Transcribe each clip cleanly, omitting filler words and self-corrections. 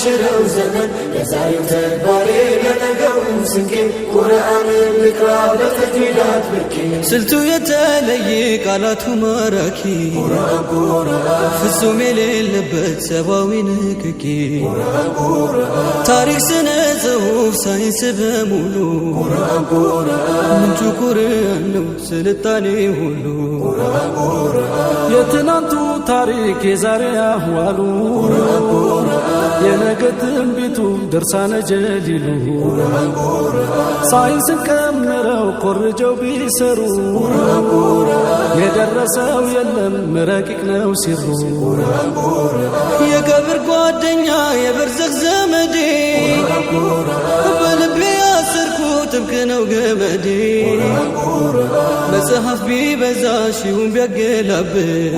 የማይሽረው ዘመን የዛሬው ተግባሬ ለነገው ስንቄ ቁርአንን ልቅራ በተጅዊዳት ብቄ ስልቱ የተለየ ቃላቱ ማራኪ ፍጹም የሌለበት ሰብአዊ ንክኪ ታሪክ ስነ ጽሁፍ ሳይንስ በሙሉ ምንጩ ቁርአን ነው ስልጣኔ ሁሉ የትናንቱ ታሪክ የዛሬ አህዋሉ የነገ ትንቢቱ ድርሳነ ጀሊሉ ሳይንስን ቀምረው ኮርጀው ቢሰሩ የደረሰው የለም ረቂቅ ነው ሲሩ የቀብር ጓደኛ የበርዘኽ ዘመዴ በልቤ ያሰርኩት ጥብቅ ነው ገመዴ መጽሐፍ ቢበዛ ሺውን ቢያገላብጥ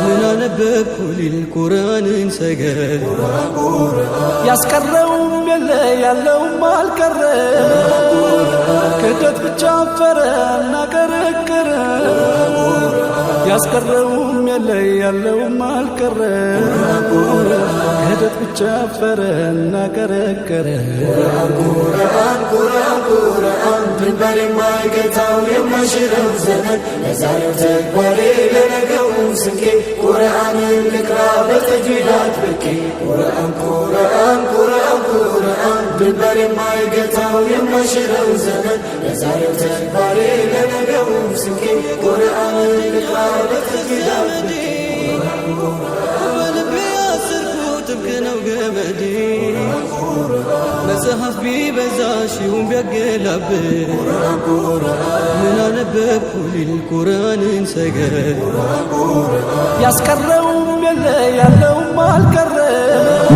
ምን አነበብኩ ሊል ቁርአንን ሰገድ ያስቀረውም የለ ያለውም አልቀረ ክህደት ብቻ አፈረ እና ቀረቀረ ያስቀረውም የለ ያለውም አልቀረ ክህደት ብቻ አፈረ እና ቀረቀረ ቁርአን ቁርአን ቁርአን ድንበር የማይገታው የማይሽረው ዘመን ለዛሬው ተግባሬ ለነገው ስንቄ ቁርአንን ልቅራ በተጅዊዳት ብቄ ቁርአን ቁርአን ቁርአን ቁርአን ድንበር የማይገታው የማይሽረው ዘመን ለዛሬው ተግባሬ ለነገው ስንቄ ቁርአንን ልቅራ በተጅዊዳት ብቄ በልቤ ያሰርኩት ጥብቅ ነው ገመዴ መጽሐፍ ቢበዛ ሺውን ቢያገላብጥ ምን አነበብኩ ሊል ቁርአንን ሰገድ ያስቀረውም የለ ያለውም አልቀረ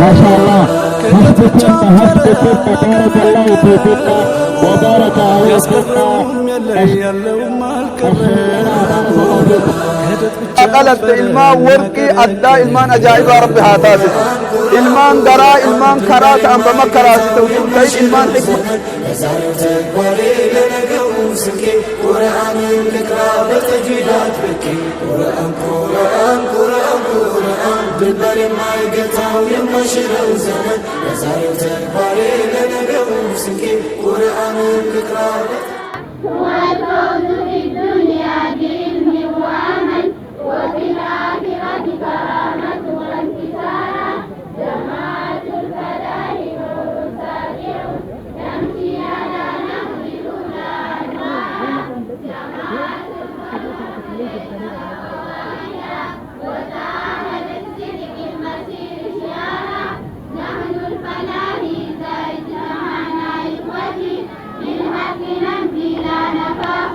ማሻአላህ ክህደት ብቻ አፈረ ያስቀረውም የለ ያለውም አልቀረ أقلت إلمان ورقي أدى إلمان أجائب رب هاتاسي إلمان درا إلمان كرات أم بمكراسي توجد كي إلمان حكمة لزاريو تكبري لنقو سنكي قرآن لكرا بتجويدات بكي قرآن قرآن قرآن قرآن بالبر ما يقطعو يما شرو زمن لزاريو تكبري لنقو سنكي قرآن لكرا هو الفوز في الدنيا بعلم وعمل وفي الآخرة كرامة وانتصارا جماعة الفلاح والسابع يمشي على نهر الهدى أنواعا جماعة وسعادة الصدق المسير شعارا نحن الفلاح إذا اجتمعنا إخوتي بالحق نمضي لا نخاف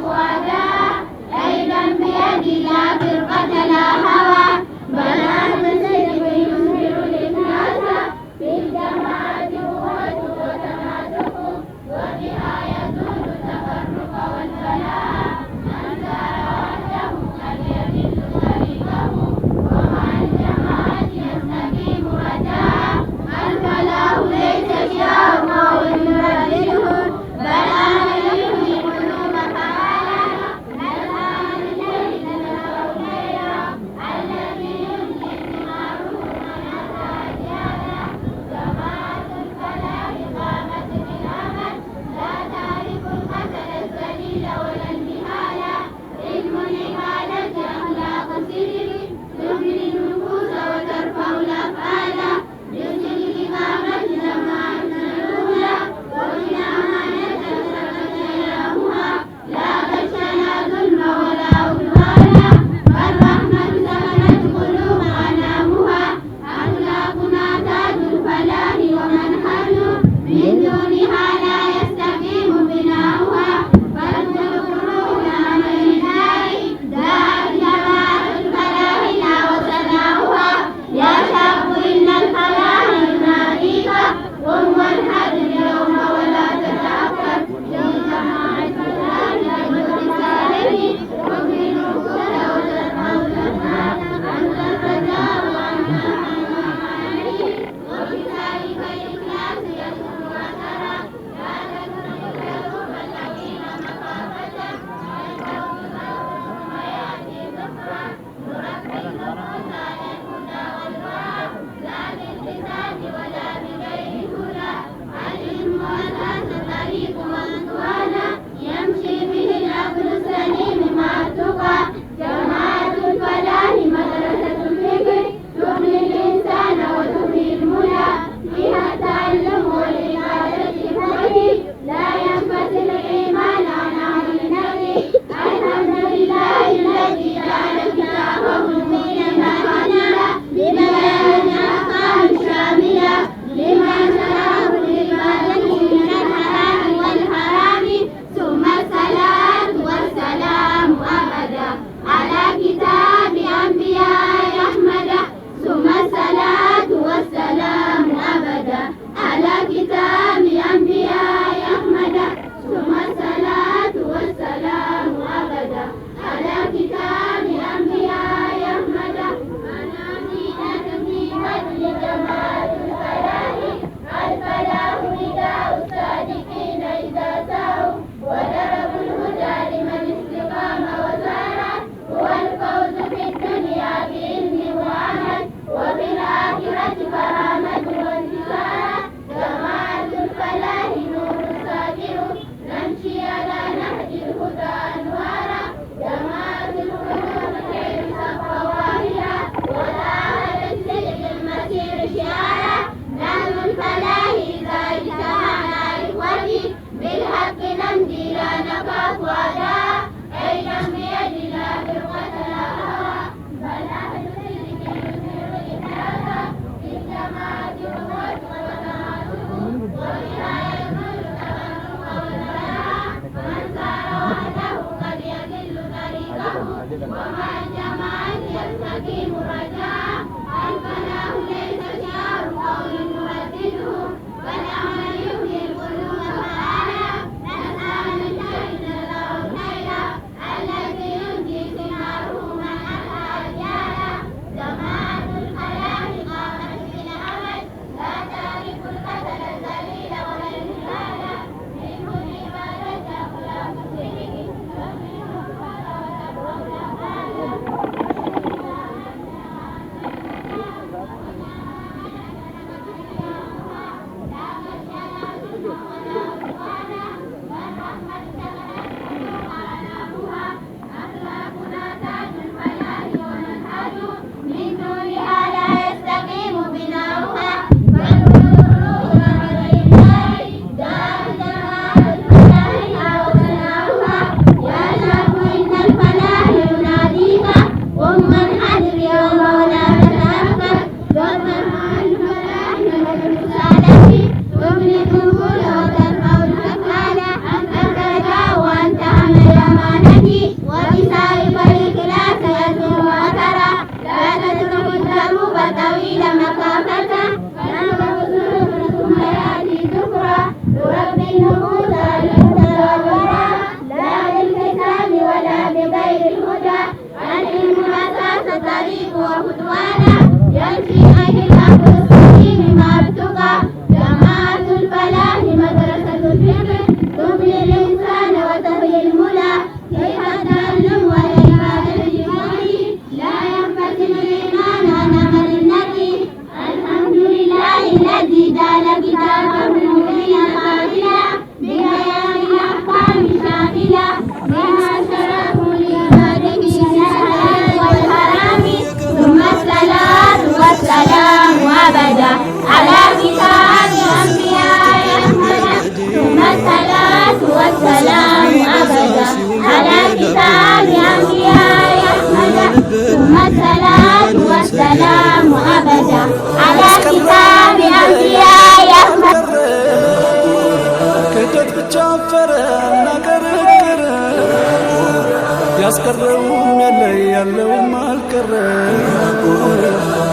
ያስቀረውም የለ ያለውም አልቀረ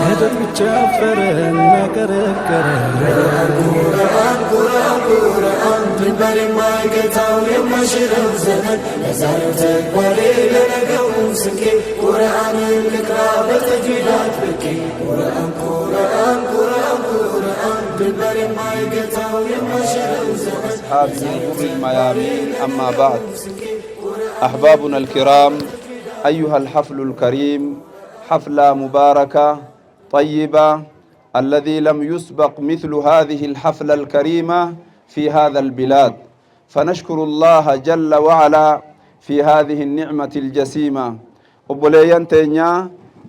ሄደት ብቻ አፈረና ከረከረ ቁርአን ድንበር የማይገታው የማይሽረው ዘመን ለዛሬው ተግባሬ ለነገው ስንቄ ቁርአንን ልቅራ በተጅዊድ አጥብቄ ቁርአን ቁርአን ቁርአን ቁርአን ድንበር የማይገታው የማይሽረው ዘመን أصحاب نور الميامين أما بعد أحبابنا الكرام أيها الحفل الكريم حفلة مباركة طيبة الذي لم يسبق مثل هذه الحفلة الكريمة في هذا البلاد فنشكر الله جل وعلا في هذه النعمة الجسيمة وبليان تينيا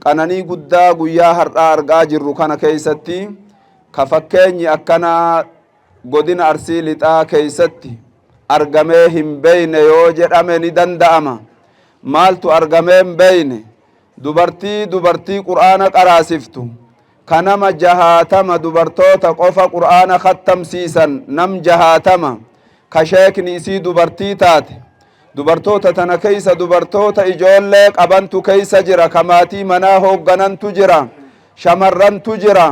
قناني قدا قيا هرار قاجر ركان كيستي كفكيني أكنا قدين أرسيل إتا كيستي أرقميهم بين يوجد أمني دندأما مالتو أرقمين بين dubartii qur'aana qaraasiftu kanama jahaatama dubartoota qofa qur'aana khattamsiisan nam jahaatama ka sheekni isii dubartii taate dubartoota tana keeysa dubartoota ijoollee qabantu keeysa jira kamaatii manaa hoogganantu jira shamarrantu jira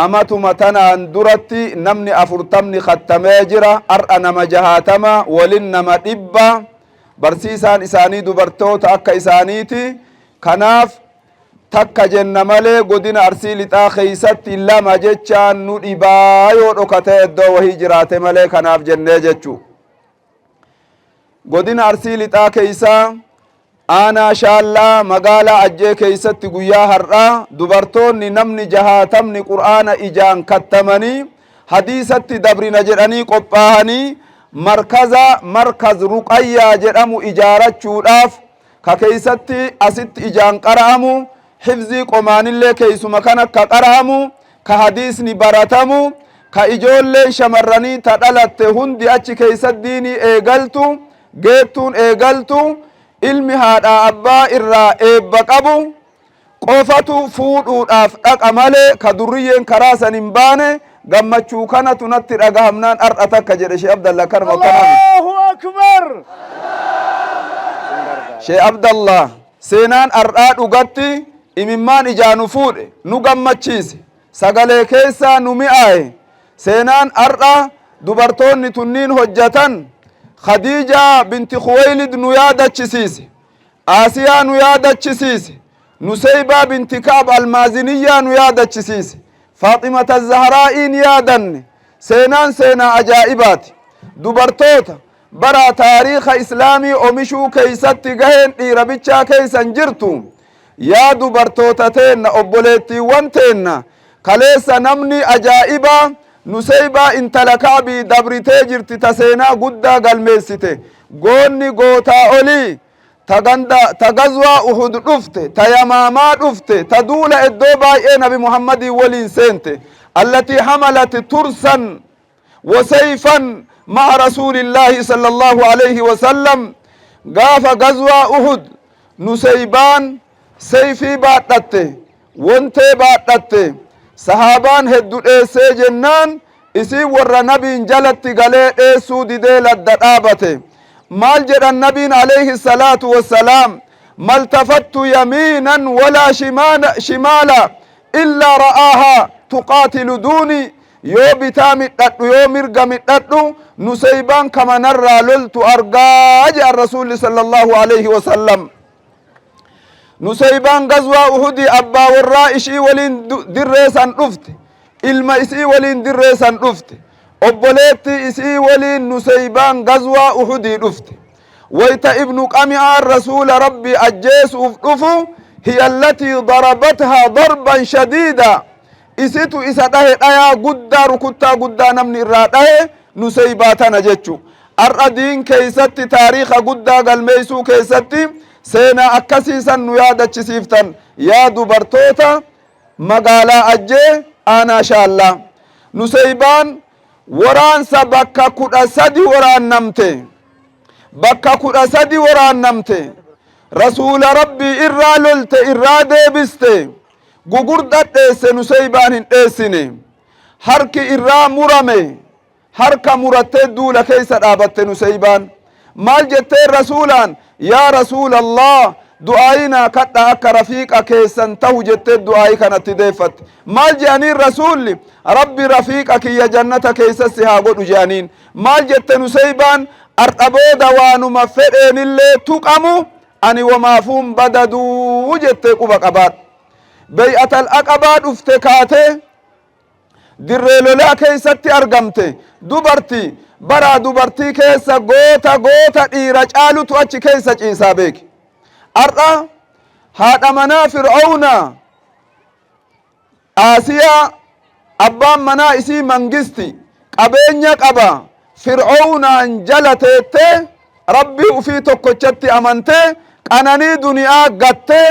amatuma tanaan duratti namni 40 khattamee jira ar'a nama jahaatama walin nama 100 barsiisaan isaanii dubartoota akka isaaniiti kanaaf takka jenna malee godina arsii lixaa keeysatti lama jechaan nu dhibaa yoo dhokatee iddoo wahii jiraate malee kanaaf jennee jechuu godina arsii lixaa keeysaa aanaa shaallaa magaalaa ajjee keeysatti guyyaa har'aa dubartoonni namni jahaatamni qur'aana ijaan kattamanii hadiisatti dabrina jedhanii qophaahanii markaz ruqayyaa jedhamu ijaarachuudhaaf ka keeysatti asitti ijaan qara'amu hifzii qomaanillee keeysuma kan akka qara'amu ka hadiisni baratamu ka ijoolleen shamarranii ta dhalatte hundi achi keeysatti diinii eegaltu geettuun eegaltu ilmi haadhaa abbaa irraa eebba qabu qofatu fuudhuudhaaf dhaqa malee ka durriyyeen karaa san hin baane gammachuu kanatu natti dhagahamnaan ar'a takka jedhe Sheekh Abdallah karma kanaan Allahu akbar Sheekh Abdallah seenaan ar'aa dhugatti imimmaan ijaanu fuudhe nu gammachiise sagalee keessaa nu mi'aaye seenaan ar'a dubartoonni tunniin hojjatan Khadija binti Khuwaylid nu yaadachisiise Asiyaa nu yaadachisiise Nusayba binti Ka'b almaaziniyyaa nu yaadachisiise Faaximata Zahraa'in yaadanne seenaan seenaa ajaa'ibaati dubartoota bara taariikha islaamii omishuu keeysatti gaheen dhiira bichaa keeysan jirtu yaa dubartoota teenna obboleettiiwwan teenna kaleessa namni ajaa'ibaa Nusaybaa intala Ka'bii dabritee jirti ta seenaa guddaa galmeessite goonni gootaa olii ta gazwaa Uhud dhufte ta yamaamaa dhufte ta duula iddoo baay'ee nabi Muhammadii waliin seente allatii hamalat tursan wa sayfan مع رسول الله صلى الله عليه وسلم قاف غزوة أحد نسيبان سيفي باتت وانتي باتت صحابان هدو ايسي جنان اسی ور نبي جلت غلي ايسو دي لدقابت مال جد النبي عليه الصلاة والسلام ما التفت يمينا ولا شمالا إلا رآها تقاتل دوني yoo bitaa midhadhu yoo mirga midhadhu Nusaybaan kama narraa loltu argaa jedhan rasuulli sallallahu alaihi wasallam Nusaybaan gazwaa Uhudii abbaa warraa ishii waliin dirreessan dhufte ilma isii waliin dirreessan dhufte obboleetti isii waliin Nusaybaan gazwaa Uhudii dhufte wayta ibnu qami'aan rasuula rabbi ajjeesuuf dhufu hiya allatii darabathaa darban shadiida isitu isa dhahe dhayaa guddaa rukuttaa guddaa namni irraa dhahe Nusaybaa tana jechu ar'a diin keeysatti taariikha guddaa galmeeysuu keeysatti seenaa akkasiisan nu yaadachisiiftan yaa dubartoota magaalaa ajjee aanaa shaallaa Nusaybaan waraansa bakka 13 waraannamte rasuula rabbii irraa lolte irraa deebiste gugurda dheesse Nusaybaan hin dheessine harki irraa murame harka murattee duula keessa dhaabatte Nusaybaan maal jettee rasuulaan يا رسول الله دعائنا كتا أكا رفيقا كيسان توجت الدعائي كانت تديفت مال جانين رسول ربي رفيقا كي جنة كيسا سيهاقود جانين مال جت نسيبان أرتبود وانو مفرين اللي تقامو أني ومافوم بددو جت قبق أباد بيئة الأقباد افتكاته dirreelola keessatti argamte dubartii bara dubartii keessa goota dhiira caalutu achi keessa ciisaa beeki ar'a haadha manaa fir'auna Asiyaa abbaan manaa isii mangisti qabeenya qaba fir'aunaan jala teette rabbii ufii tokkochatti amante qananii duniyaa gatte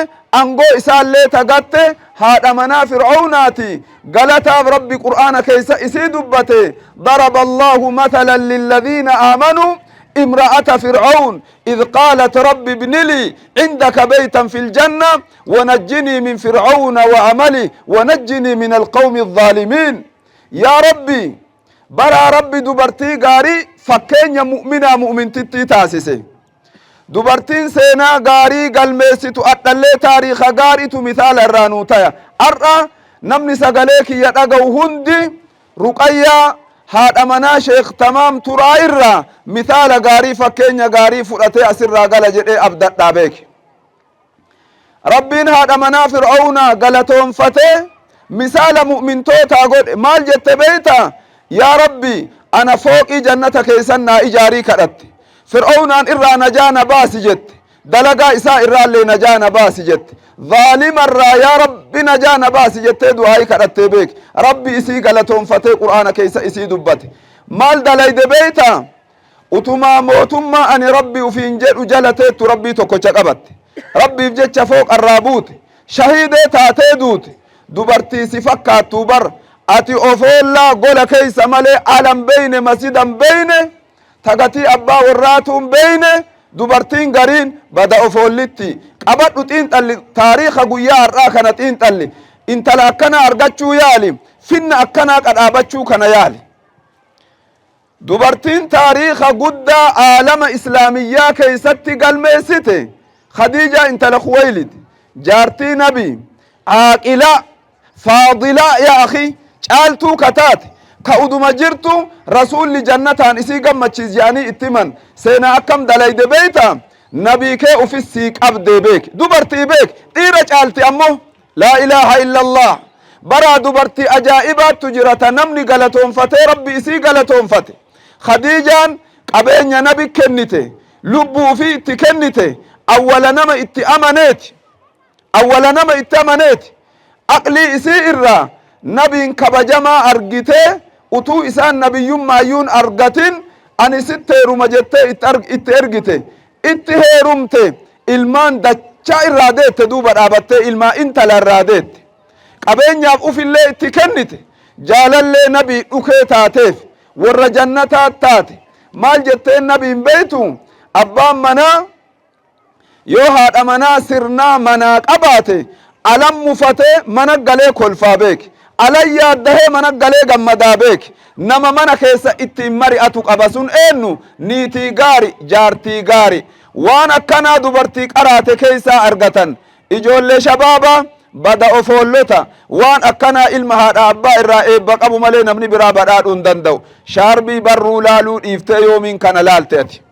angoo isaallee tagatte haadha manaa fir'aunaati galataaf rabbi qur'aana keessa isii dubbate daraba allahu mathalan lilladhiina aamanuu امرأة فرعون إذ قالت رب ابن لي عندك بيتا في الجنة ونجني من فرعون وعمله ونجني من القوم الظالمين يا ربي برا ربي دبرتي غاري فكين مؤمنة مؤمن تتي تاسسي دبرتين سينا غاري قلميسي تؤتلي تاريخ غاري مثال الرانوتايا أرى نمني سغليك يدقو هندي رقيا haadha manaa sheekh tamaam turaa irraa mithaala gaarii fakkeenya gaarii fudhatee asirraa gala jedhee abdadhaa beeke rabbiin haadha manaa fir'auna galatoonfatee misaala mu'mintootaa godhe maal jette beeyta yaa rabbi ana fooqii jannata keessan naa ijaarii kadhatte fir'aunaan irraa najaa na baasi jette dalagaa isaa irraallee najaa na baasi jette ظالما را يا ربي نجانا باس جتة دعائي كرتة بيك ربي إسي غلطون فتح قرآن كيسا إسي دبته مال دلائد بيتا أتما موتما أني ربي وفي إنجل وجلته ربي تكوچا قبت ربي بجتش فوق الرابوت شهيدة تاتيدوت دبرتي سفكات توبر أتي أفولا قول كيسا مالي عالم بين مسجدا بين تغتي أبا وراتهم بين dubartiin gariin bada ofoollitti qabadhu xiinxalli taariikha guyyaa har'aa kana xiinxalli intala akkana argachuu yaali finna akkanaa qadhaabachuu kana yaali dubartiin taariikha guddaa aalama islaamiyyaa keessatti galmeessite khadiija intala khuwaylid jaartii nabii aaqila faadila yaa akhi caaltuu kataate ka uduma jirtu rasuulli jannataan isii gammachiis jedhanii ittiman seenaa akkam dalayde beeyta nabii kee ufis sii qabdee beek dubartii beek dhiira caalti ammoo laa ilaaha illa allah baraa dubartii ajaa'ibaattu jirata namni galatoonfatee rabbi isii galatoonfate khadiijaan qabeenya nabi kennite lubbuu fi itti kennite awwala nama itti amaneeti aqlii isii irraa nabiin kabajamaa argitee utuu isaan nabiyyummaayyuun argatin ani sitti heeruma jettee itti ergite itti heerumte ilmaan dachaa irraa deette duuba dhaabattee ilmaa intala irraa deette qabeenyaaf ufillee itti kennite jaalallee nabii dhukee taateef warra jannataa taate maal jetteen nabiin beeytu abbaan manaa yoo haadha manaa sirnaa manaa qabaate alam mufatee mana galee kolfaa beeke alan yaaddahee mana galee gammadaa beek nama mana keessa ittiin mari'atu qaba sun eenyu niitii gaari jaartii gaari waan akkanaa dubartii qaraate keessaa argatan ijoollee shabaabaa bada ofoollota waan akkanaa ilma haadha abbaa irraa eebba qabu malee namni biraa badhaadhuu hin danda'u shaarbii barruu laaluu dhiiftee yoomiin kana laalte ati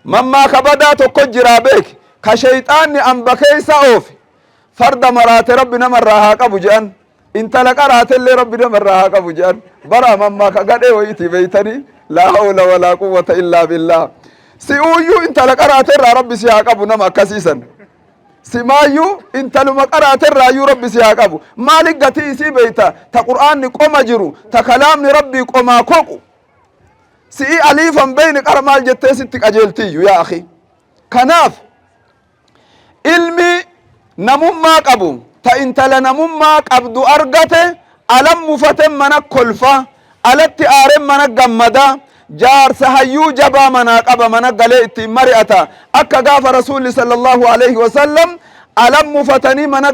mammaa kabadaa tokko jiraa beek ka shayxaanni amba keessa oofe farda maraate rabbi namarraa haa qabu jedhan intala qaraatellee rabbi namarraa haa qabu jedhan bara mammaa ka gadhee wayiti beeytanii laa hawla walaa quwwata illaa billah si uyyuu intala qaraaterraa rabbi si haa qabu nama akkasiisan si maayyuu intaluma qaraaterraayyuu rabbi si haa qabu maalik gatii isii beeyta ta qur'aanni qoma jiru ta kalaamni rabbii qomaa koqu si'i aliifan beyni qara maal jettee sitti qajeeltiyyu yaa akhi kanaaf ilmi namummaa qabu ta intala namummaa qabdu argate alam mufaten mana kolfa alatti aaren mana gammada jaarsa hayyuu jabaa manaa qaba mana galee ittiin mari'ata akka gaafa rasuulli sallallahu alaihi wasallam alam mufatanii mana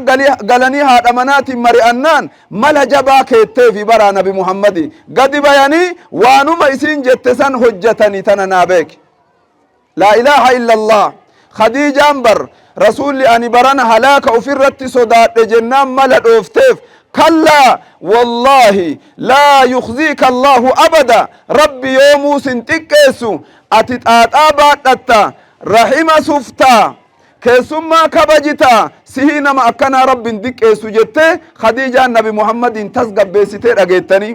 galanii haadha manaatiin mari'annaan mala jabaa keetteefi baraa nabi muhammadi gadi bayanii waanuma isiin jette san hojjatanii tana naa beeke laa ilaaha illa allah خديجة بر رسول أني برنا هلاك أفرت صدات جنان ملد أفتف كلا والله لا يخزيك الله أبدا ربي يوم سنتكسو أتتآت آبات رحمة سفتا كسما كبجتا سهينا ما أكنا رب دكسو جتة خديجة النبي محمد تسقب بيستي رجيتني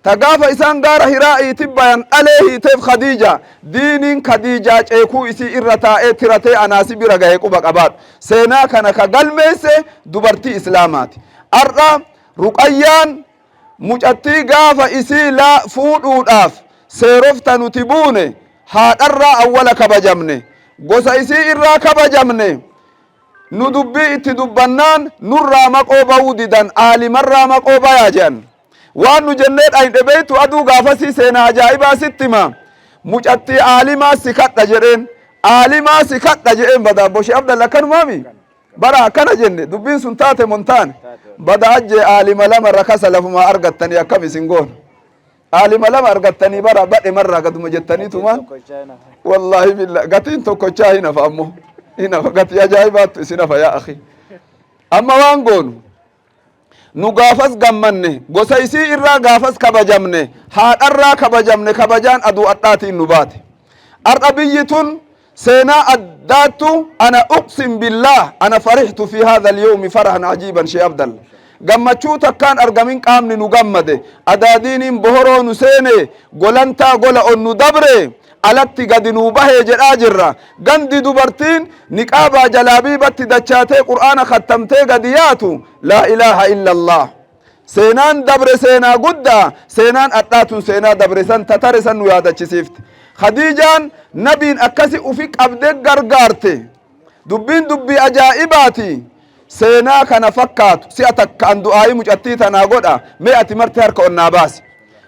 تقاف إسان غار هرائي تبين عليه تف خديجة دين خديجة ايكو إسي إرتاء ترتاء أناسي برغاية قبق أباد سينا كان كقلميس دبرتي إسلامات أرى رقيان مجأتي غاف إسي لا فودود آف سيرفتا نتبوني هاد أرى أولا كبجمني قوسا إسي إرى كبجمني ندبي اتدبنان نرى مقوبا وددان آلي مرى مقوبا ياجان waan nu jenneet ayin dhebeeytu aduu gaafasii seenaa ajaa'ibaa sittima mucattii aalimaa si kadha jedheen aalimaa si kadha jedheen badaa boshee abdalla akkanumaami bara akkana jenne dubbiin sun taate montaane badaa ajjee aalima lama rakasa lafumaa argattanii akkam isin goon aalima lama argattanii bara badhe marraa gaduma jettaniitumaan wallaahi billa gatiin tokkochaa hinafa ammoo hinafa gatii ajaa'ibaattu isin hafa yaa akhi amma waan goonu nu gaafas gammanne gosa isii irraa gaafas kabajamne haadharraa kabajamne kabajaan aduu adhaatiin nu baate ar'a biyyi tun seenaa addaattu ana uqsim billah ana farihtu fi hadha alyawmi farahan ajiiban shee abdalla gammachuu takkaan argamin qaamni nu gammade adaadiiniin bohoroo nu seene golantaa gola on nu dabre alatti gadi nuu bahee jedhaa jirra gandi dubartiin niqaabaa jalaabiibatti dachaatee qur'aana kattamtee gadi yaatu laa ilaaha illa allah seenaan dabre seenaa guddaa seenaan adhaatun seenaa dabre san tatare san nu yaadachisiifte khadiijaan nabiin akkasi ufi qabde gargaarte dubbiin dubbii ajaa'ibaati seenaa kana fakkaatu si'a takka an du'aayi mucattii tanaa godha mee ati marti harka onnaa baasi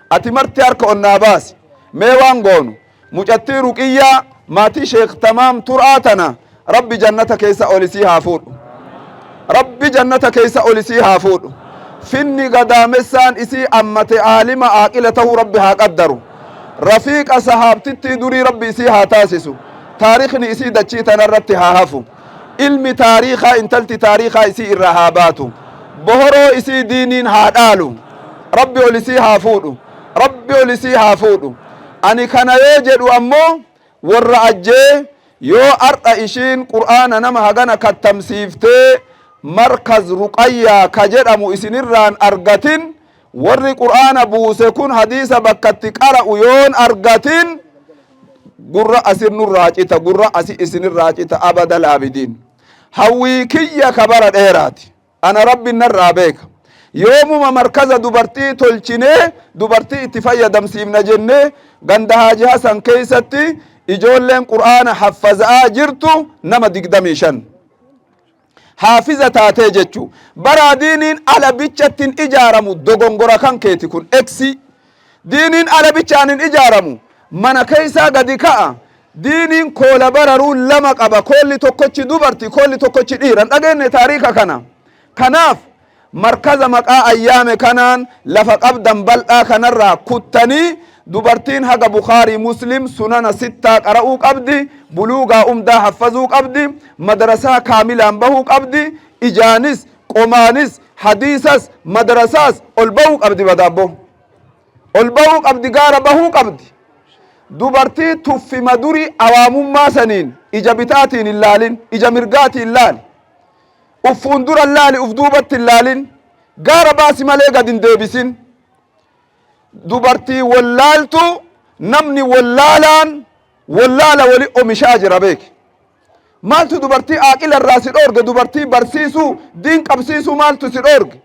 ati marti harka onnaa baasi mee waan goonu mucattii ruqiyyaa maatii sheekh tamaam tur'aatana rabbi jannata keessa olisii haa fuudhu rabbi jannata keessa olisii haa fuudhu finni gadaamessaan isii ammate aalima aaqila tahuu rabbi haa qaddaru rafiiqa sahaabtittii durii rabbi isii haa taasisu taarikhni isii dachii tanarratti haa hafu ilmi taariikaa intalti taariikaa isii irraa haa baatu bohoroo isii diiniin haa dhaalu rabbi olisii haa fuudhu rabbi olisii haa fuudhu ani kana yoo jedhu ammoo warra ajjee yoo ar'a ishiin qur'aana nama hagana kattamsiiftee markaz ruqayyaa ka jedhamu isinirraan argatin warri qur'aana buuse kun hadiisa bakkatti qara'u yoon argatin gurra asirnurraa cita gurra asi isinirraa cita abadal aabidiin hawwii kiyya kabara dheeraati ana rabbin narraa beeka yoomuma markaza dubartii tolchinee dubartii itti fayyadamsiifna jennee ganda haaji hasan keeysatti ijoolleen qur'aana haffaza'aa jirtu nama 25 haafiza taatee jechu bara diiniin ala bichattin ijaaramu dogongora kan keeti kun eksi diiniin ala bichaanin ijaaramu mana keeysaa gadi ka'a diiniin koola bararuu lama qaba koolli tokkochi dubarti koolli tokkochi dhiiran dhageenne taariika kana kanaaf markaza maqaa ayyaame kanaan lafa qabdan bal'aa kanarraa kuttanii dubartiin haga bukaarii muslim sunana sittaa qara'uu qabdi buluugaa umdaa haffazuu qabdi madrasaa kaamilaan bahuu qabdi ijaanis qomaanis hadiisas madrasaas ol bahuu qabdi badaabbo ol bahuu qabdi gaara bahuu qabdi dubartii tuffima durii awaamummaa saniin ija bitaatiin hin laalin ija mirgaatiin laali uf fuundura laali uf duubatti hin laalin gaara baasi malee gad hin deebisin dubartii wallaaltu namni wallaalaan wallaala wali oomishaa jira beeki maaltu dubartii aaqila irraa si dhoorge dubartii barsiisuu diin qabsiisuu maaltu si dhoorge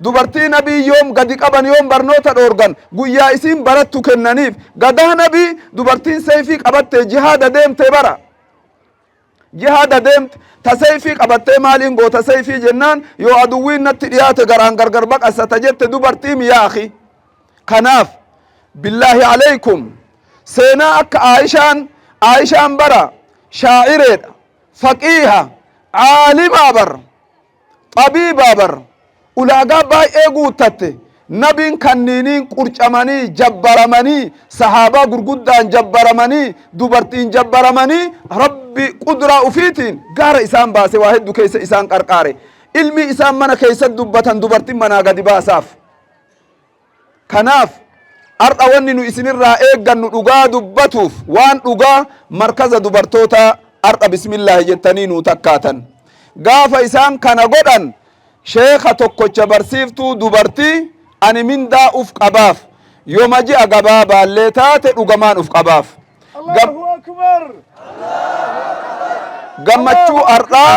dubartii nabii yoom gadi qaban yoom barnoota dhoorgan guyyaa isiin barattu kennaniif gadaa nabii dubartiin sayfii qabattee jihaada deemte bara jihaada deemte ta sayfii qabattee maaliin goota sayfii jennaan yoo aduwwiin natti dhiyaate garaan gargar baqassata jette dubartii miyaa akhi kanaaf billaahi alaykum seenaa akka aayishaan bara shaa'ireedha faqiiha caalimaa bar xabiibaa bar ulaagaa baay'ee guuttatte نبين كنينين قرشماني جبرماني صحابة قرقودان جبرماني دوبرتين جبرماني ربي قدرة أفيتين قار إسان باسي واحد دو كيس إسان قرقاري علمي إسان منا كيس دوبتان دوبرتين منا قد باساف كناف أرقى وننو إسن الرائق نو لغا دبتوف وان لغا مركز دوبرتوتا أرقى بسم الله جتنينو تكاتا قاف إسان كان قدن شيخة تقوش برسيفتو دوبرتي أني من دا أفق أباف يوم جي أقبابا اللي تاتي لغمان أفق أباف الله أكبر قمتشو أرقى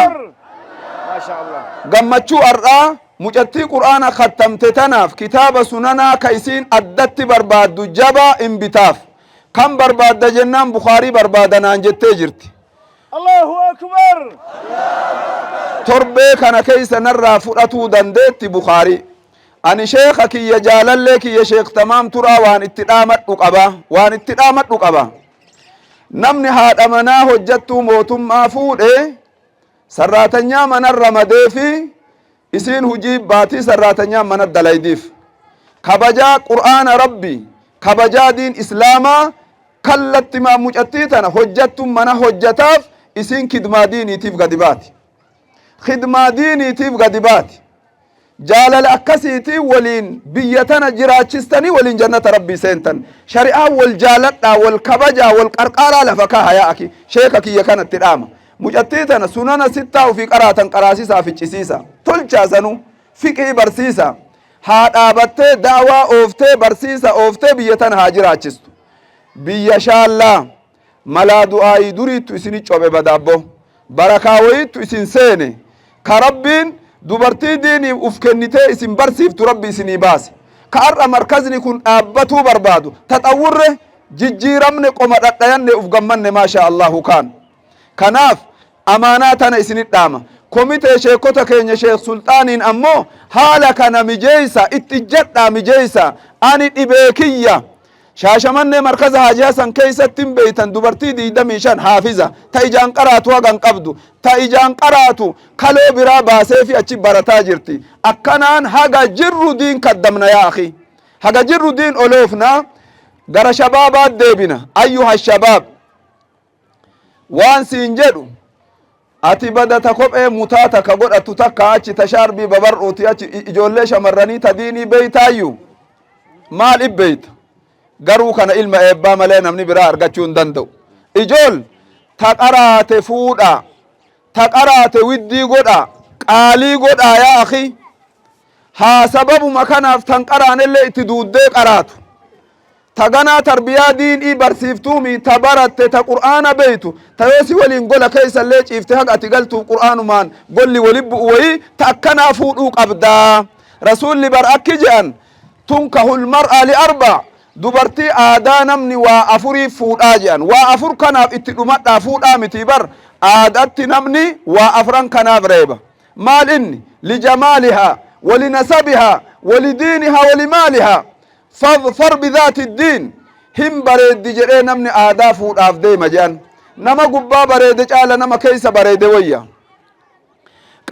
ما شاء الله قمتشو أرقى مجتي قرآن ختمت تناف كتاب سننا كيسين أدت برباد جبا انبتاف كم برباد جنان بخاري بربادنا انجت جرتي الله أكبر تربي كان كيس نرى فرأتو دندت بخاري أني شيخك يا جاللك يا شيخ تمام ترى وان اتدامت رقبا وان اتدامت رقبا نمني هاد أمنا هجتو موتم مافود سراتنيا من الرمدفي إسين هجيب باتي سراتنيا من الدلايديف كبجا قرآن ربي كبجا دين إسلاما كلت ما مجتتنا هجتم من هجتاف إسين خدمة ديني تيف قدباتي خدمة ديني تيف قدباتي جالل أكسيتي ولين بيتنا جراچستني ولين جنة ربي سنتن شريعة والجالت والكبجا والقرقارة لفكاها يا أكي شيخك يكانت ترامة مجتتنا سننا ستة وفي قراتا قراسيسا في چسيسا تلچا سنو فقه برسيسا هاد آبته دعوة اوفته برسيسا اوفته بيتنا هاجراچستو بيا شاء الله ملا دعائي دوريتو اسني چوبه بدابو بركاويتو اسن سيني كربين dubartii diinii uf kennitee isin barsiiftu rabbi isinii baase ka har'a markazni kun dhaabbatuu barbaadu taxawwurre jijjiiramne qoma dhadhayanne uf gammanne maasha allahu kaan kanaaf amaanaa tana isinit dhaama komitee sheekota keenya sheekh sulxaaniin ammoo haala kana mijeeysa itti jedhaa mijeeysa ani dhibee kiyya shaashamanne markaza haaji hasan keeysattin beeytan dubartii 25 haafiza ta ijaan qaraatu hagan qabdu ta ijaan qaraatu kaloo biraa baaseefi achi barataa jirti akkanaan haga jirru diin kaddamna yaa akhi haga jirru diin oloofna gara shabaabaat deebina ayyuha shabaab waan siin jedhu ati badata kophee mutaata ka godhatu takka achi ta shaarbii babar'uuti achi ijoollee shamarranii ta diinii beeytaayyu maal ibbeeyta garuu kana ilma eebbaa malee namni biraa argachuu hin danda'u ijool ta qaraate fuudha ta qaraate widdii godha qaalii godha yaa akhi haa sababuma kanaaf tan qaraanellee itti duuddee qaraatu ta ganaa tarbiyaa diinii barsiiftuumi ta baratte ta qur'aana beeytu ta yoosi waliin gola keeysallee ciifte haga ati galtuuf qur'aanumaan golli wali bu'u wayii ta akkanaa fuudhuu qabdaa rasuulli bar akki je'an tunkahul mar'a li arba' dubartii aadaa namni waa afurii fuudhaa jedhan waa afur kanaaf itti dhumadhaa fuudhaa miti bar aadatti namni waa afran kanaaf reeba maal inni lijamaalihaa walinasabihaa walidiinihaa walimaalihaa fadfar bidaati iddiin hin bareeddi jedhee namni aadaa fuudhaaf deema jedhan nama gubbaa bareede caala nama keeysa bareede wayya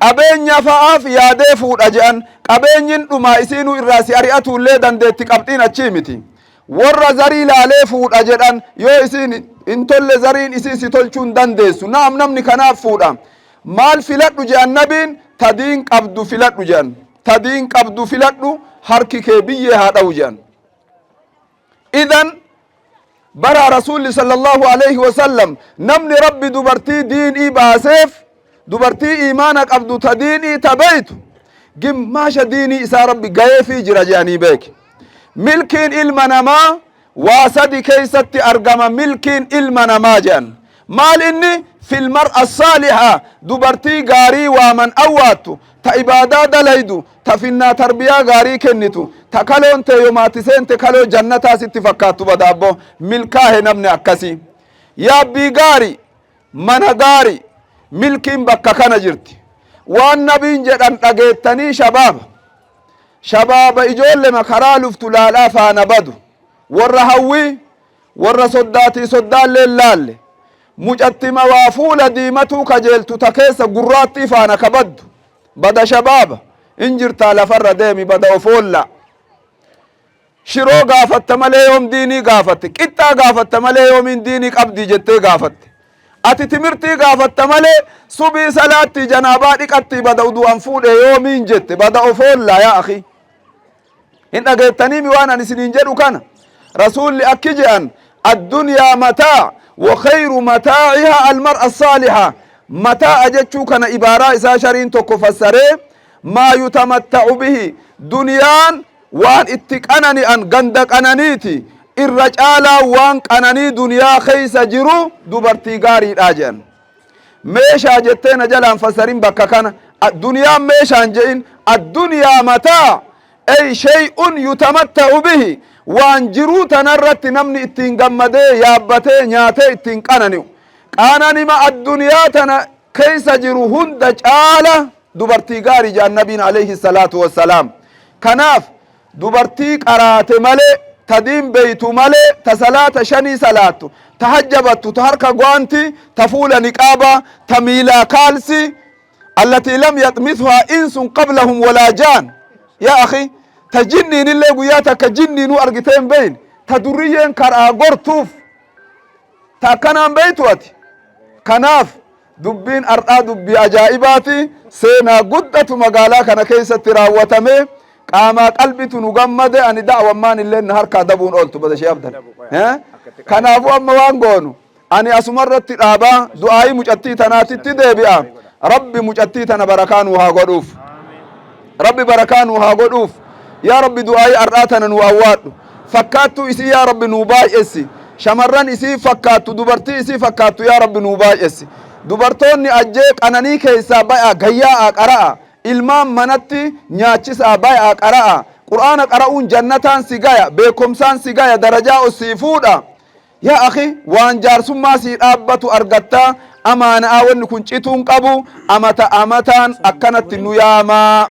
qabeenya fa'aaf yaadee fuudha jedhan qabeenyin dhumaa isiinuu irraa si ari'atuullee dandeetti qabxiin achii miti warra zarii laalee fuudha jedhan yoo isin intolle zariin isin si tolchuun dandeessu naam namni kanaaf fuudha maal filadhu jedhan nabiin tadiin qabdu filadhu jedhan tadiin qabdu filadhu harki kee biyyee haa dha'u jedhan idan bara rasuulli sallallahu alaihi wasallam namni rabbi dubartii diinii baaseef dubartii iimaana qabdu ta diinii ta beeytu gimmaasha diinii isaa rabbi gayeefii jira jedhanii beeki milkiin ilma namaa waa sadi keeysatti argama milkiin ilma namaa jedhan maal inni fil mar'a saaliha dubartii gaarii waaman awwaattu ta ibaadaa dalaydu ta finnaa tarbiyaa gaarii kennitu ta kaloon teeyomaati seente kaloo jannataa sitti fakkaattu badaabbo milkaahe namni akkasii yaabbii gaari mana gaari milkiin bakka kana jirti waan nabiin jedhan dhageettanii shabaaba shabaaba ijoolle makaraa luftu laalaa faana badu warra hawwii warra soddaatii soddaalleen laalle mucattima waa fuula diimatuu kajeeltu ta keessa gurraattii faana kabaddu bada shabaaba in jirtaa lafarra deemi bada ofoolla shiroo gaafatta malee yoom diinii gaafatte, qixxaa gaafatta malee yoomiin diinii qabdii jettee gaafatte. Ati timirtii gaafatta malee subii salaatti janaabaa dhiqatti bada udu'an fuudhe yoomiin jette bada ofoollaa yaa akhi. Hin dhageettaniimi waan ani isiniin jedhu kana. Rasuulli akki je'an addunyaa mataa wa khayru mataa'ihaa almar'a saaliha. Mataa jechuu kana ibaaraa isaa shariin tokko fassaree maa yutamatta'u bihi, duniyaan waan itti qanani'an ganda qananiiti, irra caalaa waan qananii duniyaa keeysa jiru dubartii gaariidha jedhan. Meeshaa jettee na jalaan fassarin bakka kana, duniyaan meeshaan je'in, addunyaa mataa ay shay'un yutamatta'u bihi, waan jiruu tanarratti namni ittiin gammadee yaabbatee nyaatee ittiin qanani'u. Qananima addunyaa tana keeysa jiru hunda caala dubartii gaarii jedhan nabiin alayhi salaatu wassalaam. Kanaaf dubartii qaraate malee, ta diin beeytu malee, ta salaata shanii salaattu, ta hajjabattu, ta harka gwaanti, ta fuula niqaaba, ta miilaa kaalsi, allatii lam yaxmithuhaa insun qablahum walaa jaan. Yaa akhi, ta jinniin illee guyyaa takka jinniinuu argitee hin beeyne, ta durriyyeen karaa gortuuf, ta akkanaan beeytu ati. Kanaaf dubbiin ardhaa dubbii ajaa'ibaati. Seenaa guddatu magaalaa kana keessatti raawwatame. Qaamaa qalbitu nu gammade. Ani da'wammaan illee na harkaa dabuun ooltu bada shee abdan. Kanaafuu amma waan goonu ani asumarratti dhaabaa du'aayii mucattii tanaatitti deebi'a. Rabbi mucattii tana barakaa nuu haa godhuuf. Rabbi barakaa nuu haa godhuuf. Yaa Rabbi du'aayii ardhaa tana nuu awwaadhu. Fakkaattuu isii yaa Rabbi nuu baay'essi. Shamarran isii fakkaattu, dubartii isii fakkaattu yaa Rabbi nuu baay'essi. Dubartoonni ajjee qananii keessaa bay'aa gayyaa qara'a. Ilmaan manatti nyaachisaa bay'aa qara'a. Qur'aana qara'uun jannataan si gaya, beekumsaan si gaya, darajaa osii fuudha. Yaa akhi, waan jaarsummaa sii dhaabbatu argattaa. Amaanaa wanni kun cituun qabu amata amataan akkanatti nu yaamaa.